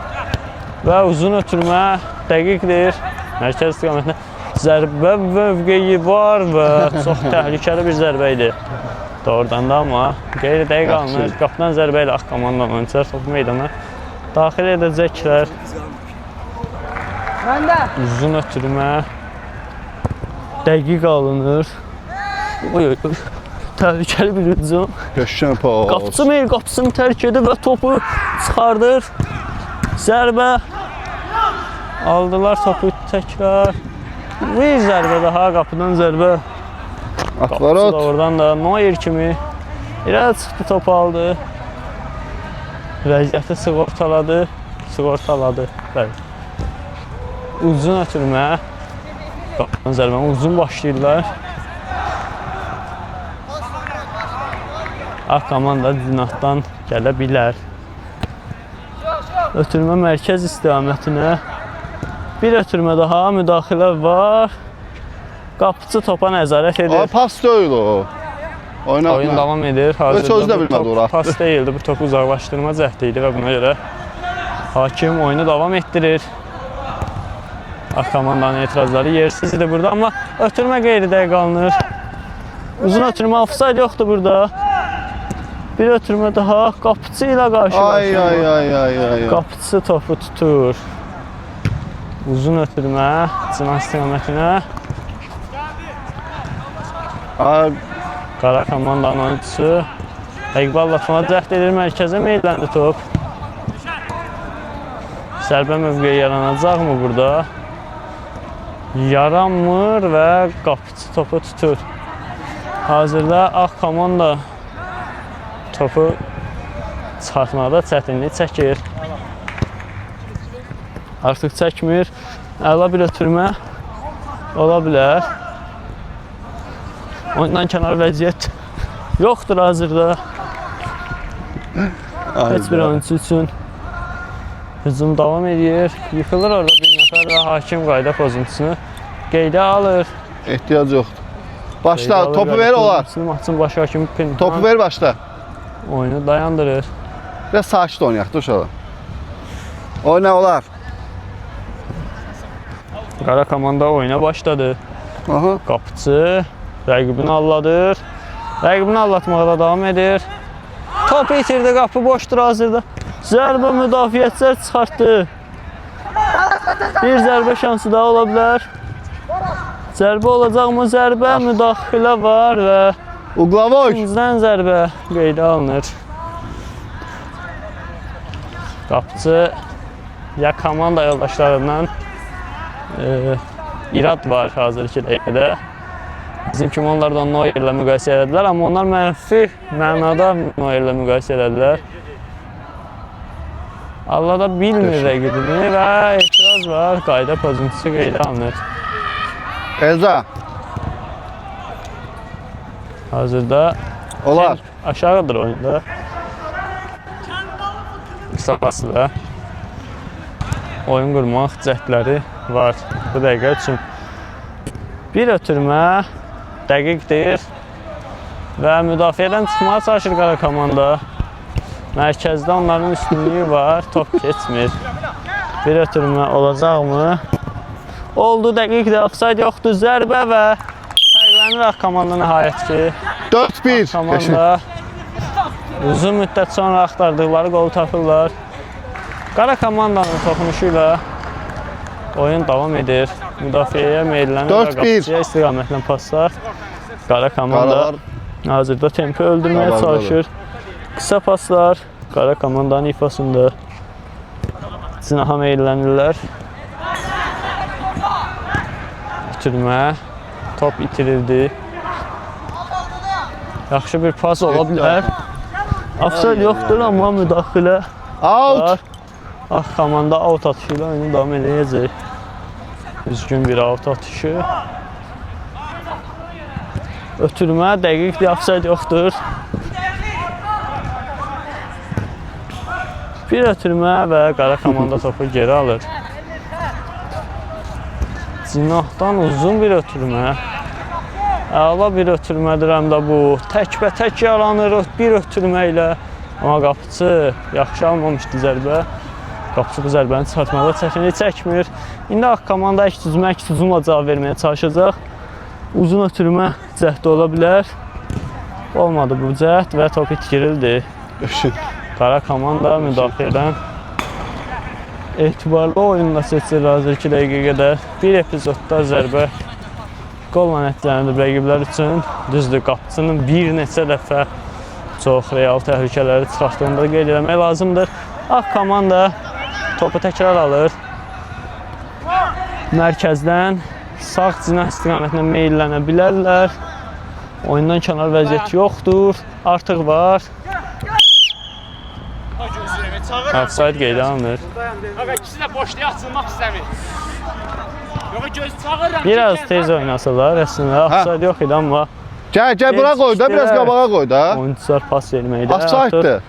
və uzun ötürmə dəqiqdir. Mərkəz istiqamətində zərbə mövqeyi var və çox təhlükəli bir zərbə idi. Doğrudan da, amma qeyri-dəqiq alınır. Qapıdan zərbə ilə ağ komandanın oyuncular topu meydana daxil edəcəklər. Uzun ötürmə dəqiq alınır. Təhlükəli bir hücum. Qapıcı Meyl qapısını tərk edir və topu çıxardır. Zərbə aldılar topu təkrar. Bir zərbə daha, qapıdan zərbə. Qapıcı da oradan da Noyer kimi irəli çıxdı, topu aldı. Vəziyyəti sığortaladı. Uzun ötürmə. Qapıdan zərbə, uzun başlayırlar. Ağ komanda cinahdan gələ bilər. Ötürmə mərkəz istiqamətinə. Bir ötürmə daha, müdaxilə var. Qapıcı topa nəzarət edir. Pas deyil o. Oyun davam edir. Hazırda bu top pas deyildi, bu topu uzaqlaşdırma cəhdi idi və buna görə hakim oyunu davam etdirir. Ağ komandanın etirazları yersiz idi burada, amma ötürmə qeyri-dəqiq alınır. Uzun ötürmə, offside yoxdur burada. Bir ötürmə daha, qapıcı ilə qarşılaşır. Qapıcı topu tutur. Uzun ötürmə, cinah istiqamətinə. Qara komandanın oyuncusu Əqbal Latına cəhd edir, mərkəzə meyləndi top. Zərbə mövqeyi yaranacaqmı burada? Yaranmır və qapıçı topu tutur. Hazırda ağ komanda topu çıxartmada çətinlik çəkir. Artıq çəkmir. Əla bir ötürmə ola bilər. Oyundan kənar vəziyyət yoxdur hazırda. Heç bir oyuncu üçün hücum davam edir. Yıxılır orada bir nəfər və hakim qayda pozuntusunu qeydə alır. Ehtiyac yoxdur. Başla, topu ver olar. Maçın başı hakimi Pinhan Topu ver başla. oyunu dayandırır. Biraz sakit oynayaq da uşaqlar. Oyna olar. Qara komanda oyuna başladı. Aha. Qapıçı rəqibini alladır. Rəqibini allatmağa da davam edir. Topu itirdi, qapı boşdur hazırda. Zərbə müdafiəçilər çıxartdı. Bir zərbə şansı daha ola bilər. Zərbə olacaqmı? Zərbə müdaxilə var və Uglavoy. ikinciden zərbə qeydə alınır. Qapıçı ya komanda yoldaşlarından irad var hazırki dəqiqədə. Bizim kimi onlar da Neuerlə müqayisə elədilər, amma onlar mənfi mənada Neuerlə müqayisə elədilər. Allada bilmir rəqibini və etiraz var, qayda pozuntusu qeydə alınır. Elza. Hazırda Olar. aşağıdır oyunda. Qısa pasla oyun qurmaq cəhdləri var bu dəqiqə üçün. Bir ötürmə dəqiqdir və müdafiədən çıxmağa çalışır qara komanda. Mərkəzdə onların üstünlüyü var, top keçmir. Bir ötürmə olacaqmı? Oldu, dəqiqdir, offside yoxdur, zərbə və fərqlənir ağ komanda nəhayət ki. 4-1. Komanda uzun müddət sonra axtardıqları qolu tapırlar. Qara komandanın toxunuşu ilə oyun davam edir. Müdafiəyə meylənir və 4-1. qapıcıya istiqamətlə paslar. Qara komanda Qaralar. hazırda tempi öldürməyə Qabardadır. çalışır. Qısa paslar qara komandanın ifasında cinaha meylənirlər. İtirmə, top itirildi. Yaxşı bir pas ola bilər. Offside yoxdur, amma müdaxilə Out. var. Ağ komanda out atışı ilə oyunu davam edəcək. Düzgün bir out atışı. Ötürmə dəqiqdir, offside yoxdur. Bir ötürmə və qara komanda topu geri alır. Cinahdan uzun bir ötürmə. Əla bir ötürmədir həm də bu. Təkbətək yaranır bir ötürmə ilə. Amma qapıçı yaxşı almamışdı zərbə. Qapıçı bu zərbəni çıxartmaqda çətinlik çəkmir. İndi ağ komanda əks hücumla cavab verməyə çalışacaq. Uzun ötürmə cəhdi ola bilər. Olmadı bu cəhd və top itkirildi. Qara komanda müdafiədən etibarlı oyunla seçir hazırki dəqiqədə. Bir epizodda zərbə qolla nəticələndir rəqiblər üçün. Düzdür, qapıçının bir neçə dəfə çox real təhlükələri çıxartdığında qeyd etmək lazımdır. Ağ komanda topu təkrar alır. Mərkəzdən sağ cinah istiqamətinə meylənə bilərlər. Oyundan kənar vəziyyət yoxdur. Artıq var. Offside qeydə alınır. İkisi də boşluğa açılmaq istəmir. Yox, göz çağırıram. Biraz tez oynasalar, əslində offside yox idi, amma Gəl bura qoy da, biraz qabağa qoy da. oyuncular pas verməkdə. Offside'dir.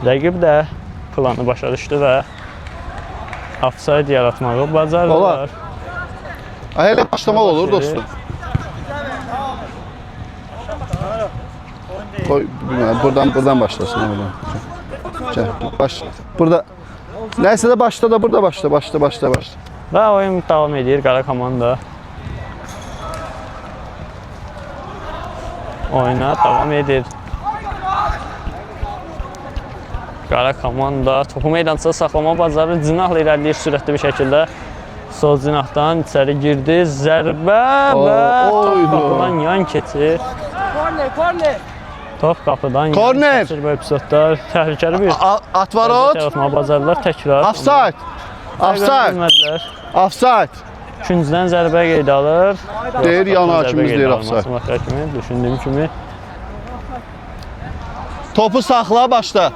Rəqib də planı başa düşdü və offside yaratmağı bacarırlar. Olar. Elə başlamaq olur dostum. Qoy, bilmirəm, buradan başlasın. Gəl, başla. Burada nəysə də başla da burada başla. Və oyun davam edir qara komanda. Oyuna davam edir. Qara komanda topu meydançada saxlama bacarır. Cinahla irəliləyir sürətli bir şəkildə. Sol cinahdan içəri girdi. Zərbə və top qapıdan yan keçir. Korner. Top qapıdan Korner. yan keçir bu epizodlar. Təhlükəli bir Atvarot. yaratmağı bacarırlar təkrar. Offside. Offside. Bilmədilər. Offside. Küncdən zərbə qeydə alır. Deyir, yan Zərbə hakimiz qeydə deyir alınması offside. hakimi, düşündüyüm kimi. Topu saxla, başla.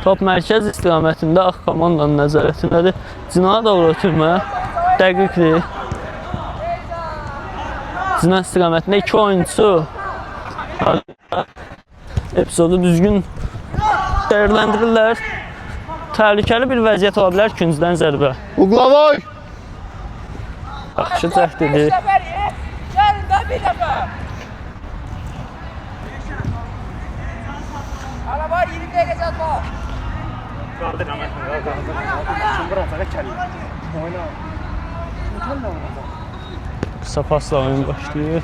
Top mərkəz istiqamətində Ağ komandanın nəzarətindədir. Cinaya doğru ötürmə. Dəqiqdir. Cina istiqamətində 2 oyunçu epizodu düzgün dəyərləndirirlər. Təhlükəli bir vəziyyət ola bilər küncdən zərbə. Uqlavoy. Yaxşı cəhdidir. Gəlin də bir dəfə. Araba 20 dəqiqə çatma. Qaldır Əhməd. Şimdi buralara gəlir. Qısa pasla oyun başlayır.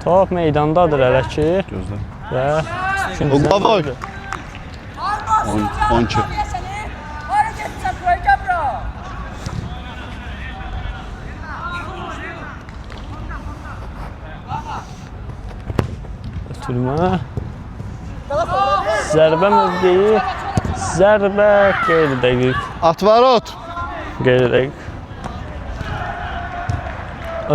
Top meydandadır hələ ki. Gözlə. Və Uqlavoy. 12. Hara getsən buraya gəl bura. ötürmə. Zərbə mövqeyi. Zərbə qeyri-dəqiq. Atvarot. Qeyri-dəqiq.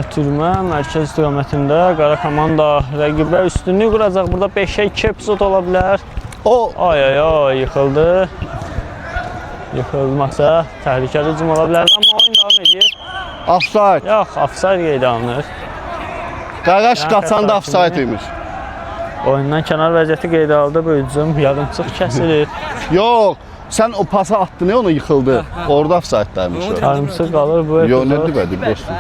Ötürmə mərkəz istiqamətində qara komanda rəqibə üstünlük quracaq. Burada 5-ə 2 epizod ola bilər. O. Ay ay ay yıxıldı. Yıxılmasa təhlükəli hücum ola bilər, amma oyun davam edir. Offside. Yox, ofsayd qeydə alınır. Qaqaş qaçanda offside imiş. Oyundan kənar vəziyyəti qeydə aldı bu hücum. Yarımçıq kəsilir. Yox. Sən o pası attın ya, onu yıxıldı. Orada offside-daymış o. Yarımçıq qalır bu Yox, nə epizod. dibədib dostum.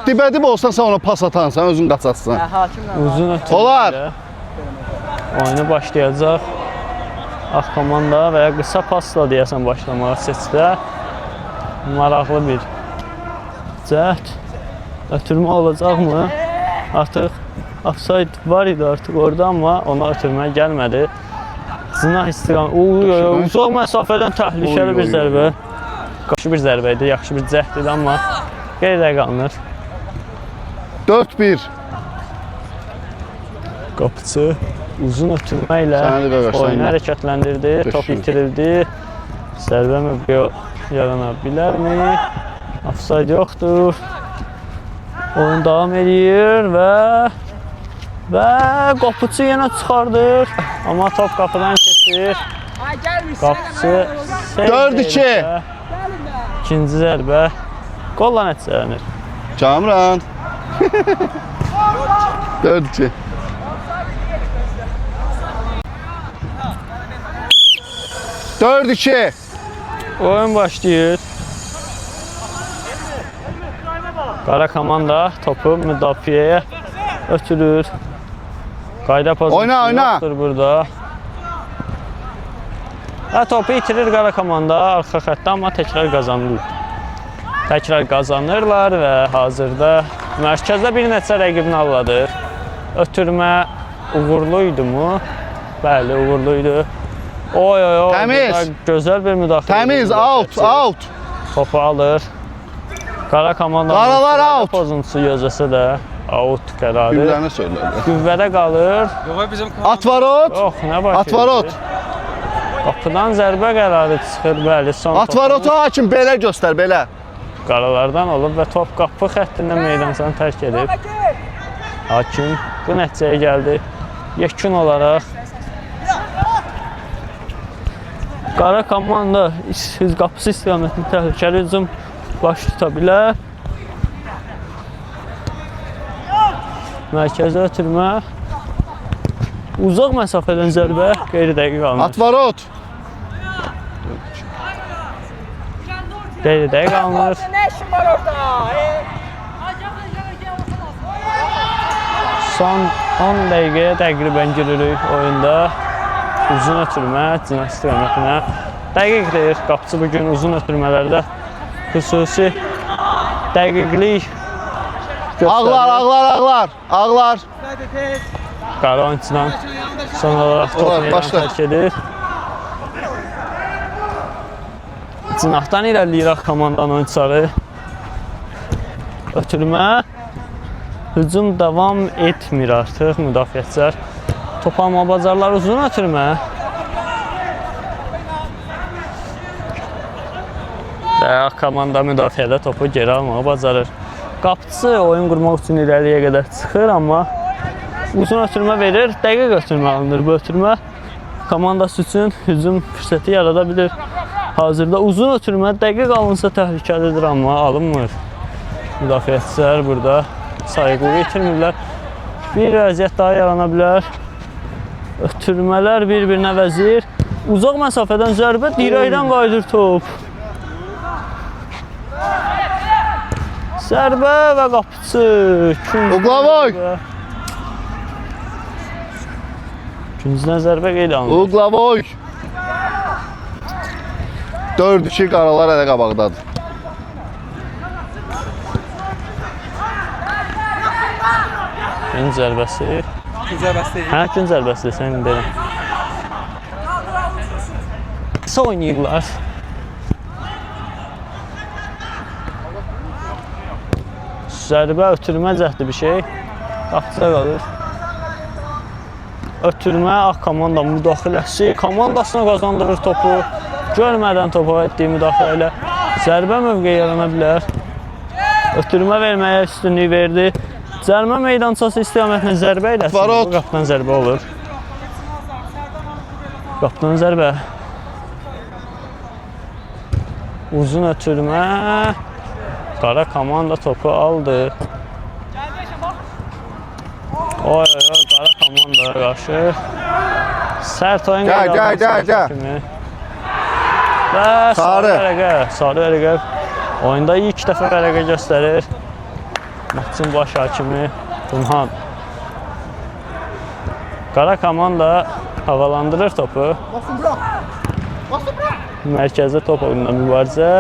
Dibədib olsan sən ona pas atansan, özün qaçasan. Uzun ötürmə. Olar. Oyunu başlayacaq. Ağ komanda və ya qısa pasla deyəsən başlamağa seçdə. Maraqlı bir cəhd. Ötürmə olacaqmı? Artıq offside var idi artıq orada, amma ona ötürmə gəlmədi. Cinah istiqamət. Uzaq məsafədən təhlükəli bir zərbə. Yaxşı bir zərbə idi, yaxşı bir cəhd idi, amma qeydə qalınır. 4-1. Qapıçı uzun ötürmə ilə Səni də qaçsan. oyunu hərəkətləndirdi, top Teşekkür. itirildi. Zərbə mövqeyi yarana bilərmi? Offside yoxdur. Oyun davam edir və qapıçı yenə çıxardır. Amma top qapıdan keçir. Ay gəlmiş. Qapıçı 4-2. İkinci zərbə qolla nəticələnir. Kamran. 4-2. Dörd iki. Oyun başlayır. Qara komanda topu müdafiəyə ötürür. Qayda pozisiyonu Oyna. yoxdur burada. Topu itirir qara komanda arxa xəttdə, amma təkrar qazanırlar. Təkrar qazanırlar və hazırda mərkəzdə bir neçə rəqibini alladır. Ötürmə uğurlu idi mu? Bəli, uğurlu idi. Oy oy oy. Təmiz. Gözəl bir müdafiə. Təmiz, out, out. Topu alır. Qara komanda Qaralar out. pozuntusu gözləsə də out qərarı. Güvlərini söylədi. Qüvvədə qalır. Atvarot. Yox, nə baş Atvarot. verir? Qapıdan zərbə qərarı çıxır, bəli. Son Atvarotu hakim belə göstər, belə. qaralardan olub və top qapı xəttində meydançanı tərk edib. Hakim bu nəticəyə gəldi. Yekun olaraq qara komanda qapısı istiqamətində təhlükəli hücum baş tuta bilər. Mərkəzə ötürmə. Uzaq məsafədən zərbə qeyri-dəqiq alınır. Atvarot. Qeyri-dəqiq alınır. Nə işin var orada? Son 10 dəqiqəyə təqribən giririk oyunda. Uzun ötürmə Cinah istiqamətinə. Dəqiqdir. Qapıçı bugün uzun ötürmələrdə xüsusi dəqiqlik göstərir. Ağlar. Qara oyunçudan son olaraq top Olar, meydanı başla. tərk edir. Cinahdan irəliləyir Ağ komandanın oyunçuları. Ötürmə. Hücum davam etmir artıq müdafiəçilər. Top alma bacarlar, uzun ötürmə. Və Ağ komanda müdafiədə topu geri almağı bacarır. Qapıçı oyun qurmaq üçün irəliyə qədər çıxır, amma uzun ötürmə verir. Dəqiq ötürmə alınır. Bu ötürmə komandası üçün hücum fürsəti yarada bilir. Hazırda uzun ötürmə dəqiq alınsa təhlükəlidir, amma alınmır. Müdafiəçilər burada sayıqlığı itirmirlər. Bir vəziyyət daha yarana bilər. Ötürmələr bir-birinə vəzir. Uzaq məsafədən zərbə, dirəkdən qayıdır top. Zərbə və qapıçı. Uqlavoy! Küncdən zərbə qeyd alınır. Uqlavoy! 4-2 qaralar hələ qabaqdadır. Gün zərbəsi. Gün zərbəsi. Hə, gün zərbəsi, sən deyəm. Qısa oynayırlar. Zərbə, ötürmə cəhdi bir şey. Qapıda qalır. Ötürmə, Ağ komanda müdaxiləsi. Komandasına qazandırır topu. Görmədən topa etdiyi müdaxilə ilə zərbə mövqeyi yarana bilər. Ötürmə verməyə üstünlük verdi. Cərimə meydançası istiqamətlə zərbə ilə bu qapıdan zərbə olur. Qapıdan zərbə. Uzun ötürmə. Qara komanda topu aldı. Oy, qara komandaya qarşı. Sərt oyun Gəl. Və sarı vərəqə. Oyunda ilk dəfə vərəqə göstərir. Maçın baş hakimi Tunhan. Qara komanda havalandırır topu. Mərkəzdə top oyununda mübarizə.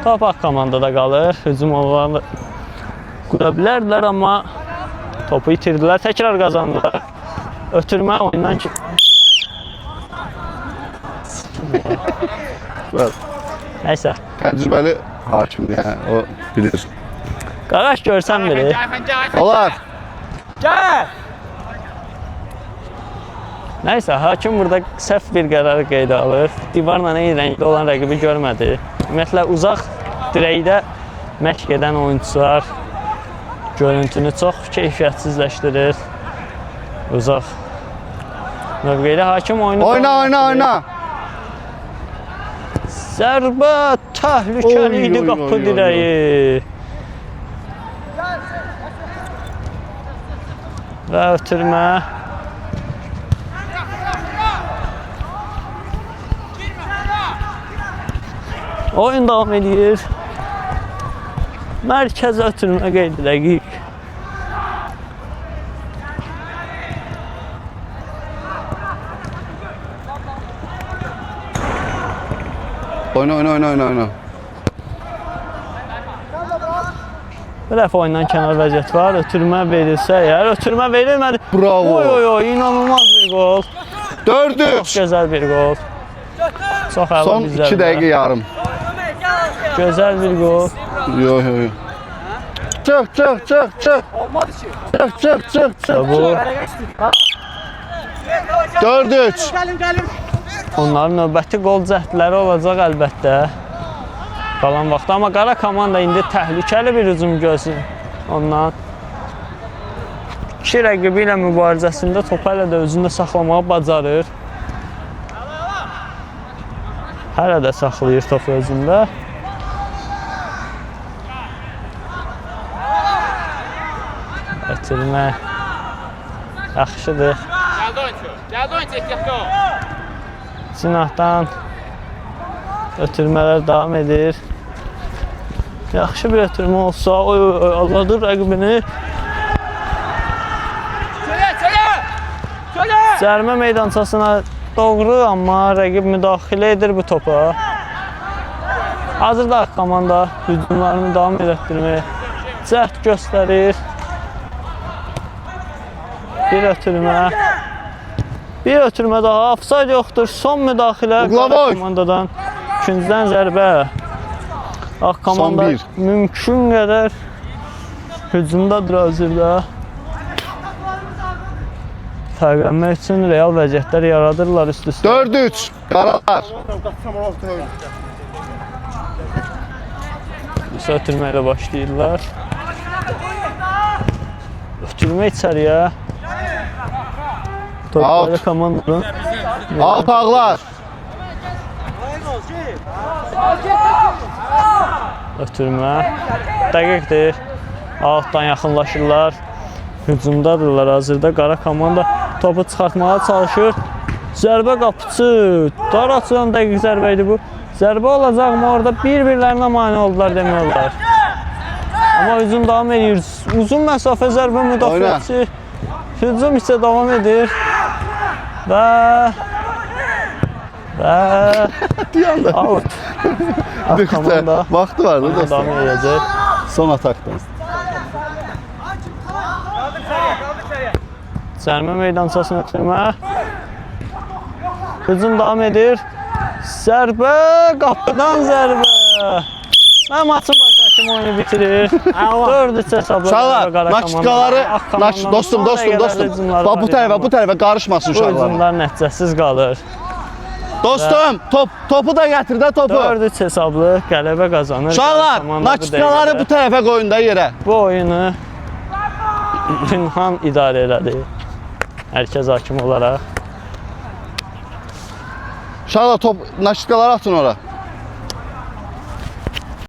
Top Ağ komandada qalır. Hücum onlarla qura bilərdilər, amma topu itirdilər. Təkrar qazandılar. Ötürmə oyundan ki... Nəysə. Təcrübəli hakimdir, yəni, o bilir. Qaraş görsən biri. Olar. Gəl! Nəysə, hakim burada səhv bir qərar qeydə alır. Divarla eyni rəngdə olan rəqibi görmədi. Ümumiyyətlə, uzaq dirəkdə məşq edən oyunçular görüntünü çox keyfiyyətsizləşdirir. Uzaq mövqedə hakim oyunu... Oyna! Zərbə təhlükəli idi qapı dirəyi. Və ötürmə. Oyun davam edir. Mərkəzə ötürmə qeyd edək. Oyna. Bir dəfə oyundan kənar vəziyyət var. Ötürmə verilsə əgər, ötürmə verilmədi. Bravo. Oy, inanılmaz bir gol. 4-3. Çox gözəl bir gol. Çox əla Son 2 dəqiqə yarım. Gözəl bir gol. Yo. Çıx. Olmadı ki. Çıx. Bu 4-3. Gəlim. onların növbəti gol cəhdləri olacaq əlbəttə. Qalan vaxtda, amma qara komanda indi təhlükəli bir hücum gözləyir ondan. İki rəqibi ilə mübarizəsində topu hələ də özündə saxlamağı bacarır. Hələ də saxlayır topu özündə. Ötürmək yaxşıdır. Gəldi oyuncu, ehtiyatlı ol. Cinahdan ötürmələr davam edir. Yaxşı bir ötürmə olsa, alladır rəqibini. Cərimə meydançasına doğru, amma rəqib müdaxilə edir bu topa. Hazırda komanda hücumlarını davam etdirməyə cəhd göstərir. Bir ötürmə. Bir ötürmə daha, ofsayd yoxdur. Son müdaxilə komandadan. İkinciden zərbə. Ağ komanda bir. mümkün qədər hücumdadır hazırda. Fərqlənmək üçün real vəziyyətlər yaradırlar üst-üstə. 4-3. Qaralar. Musa ötürməklə başlayırlar. Ötürmə içəriyə. Topları Out. komandanın. Alt ağlar. Ötürmə. Dəqiqdir. Altdan yaxınlaşırlar. Hücumdadırlar hazırda. Qara komanda topu çıxartmağa çalışır. Zərbə qapıcı. Dar açılan dəqiq zərbə idi bu. Zərbə olacaqmı orada bir-birlərinə mane oldular demək olar. Amma hücum davam edir. Uzun məsafə zərbə müdafiəçi. Hücum isə davam edir. Və out. Komanda vaxtı vardı Davam dostum. edəcək. Son atakdan. Cərimə meydançasına ötürmə. Hücum davam edir. Zərbə, qapıdan zərbə. Və maçın başı hakimi oyunu bitirir. 4-3 hesabla Uşaqlar, naçitkaları, dostum. Bax bu tərəfə qarışmasın Bu uşaqlar. hücumlar nəticəsiz qalır. Dostum, topu da gətir də topu. 4-3 hesablı qələbə qazanır. Uşaqlar, Komanda bu naçitkaları bu dəqiqədə tərəfə qoyun da yerə. Bu oyunu Pinhan idarə elədi. Mərkəz hakimi olaraq. Uşaqlar, naçitkaları atın ora.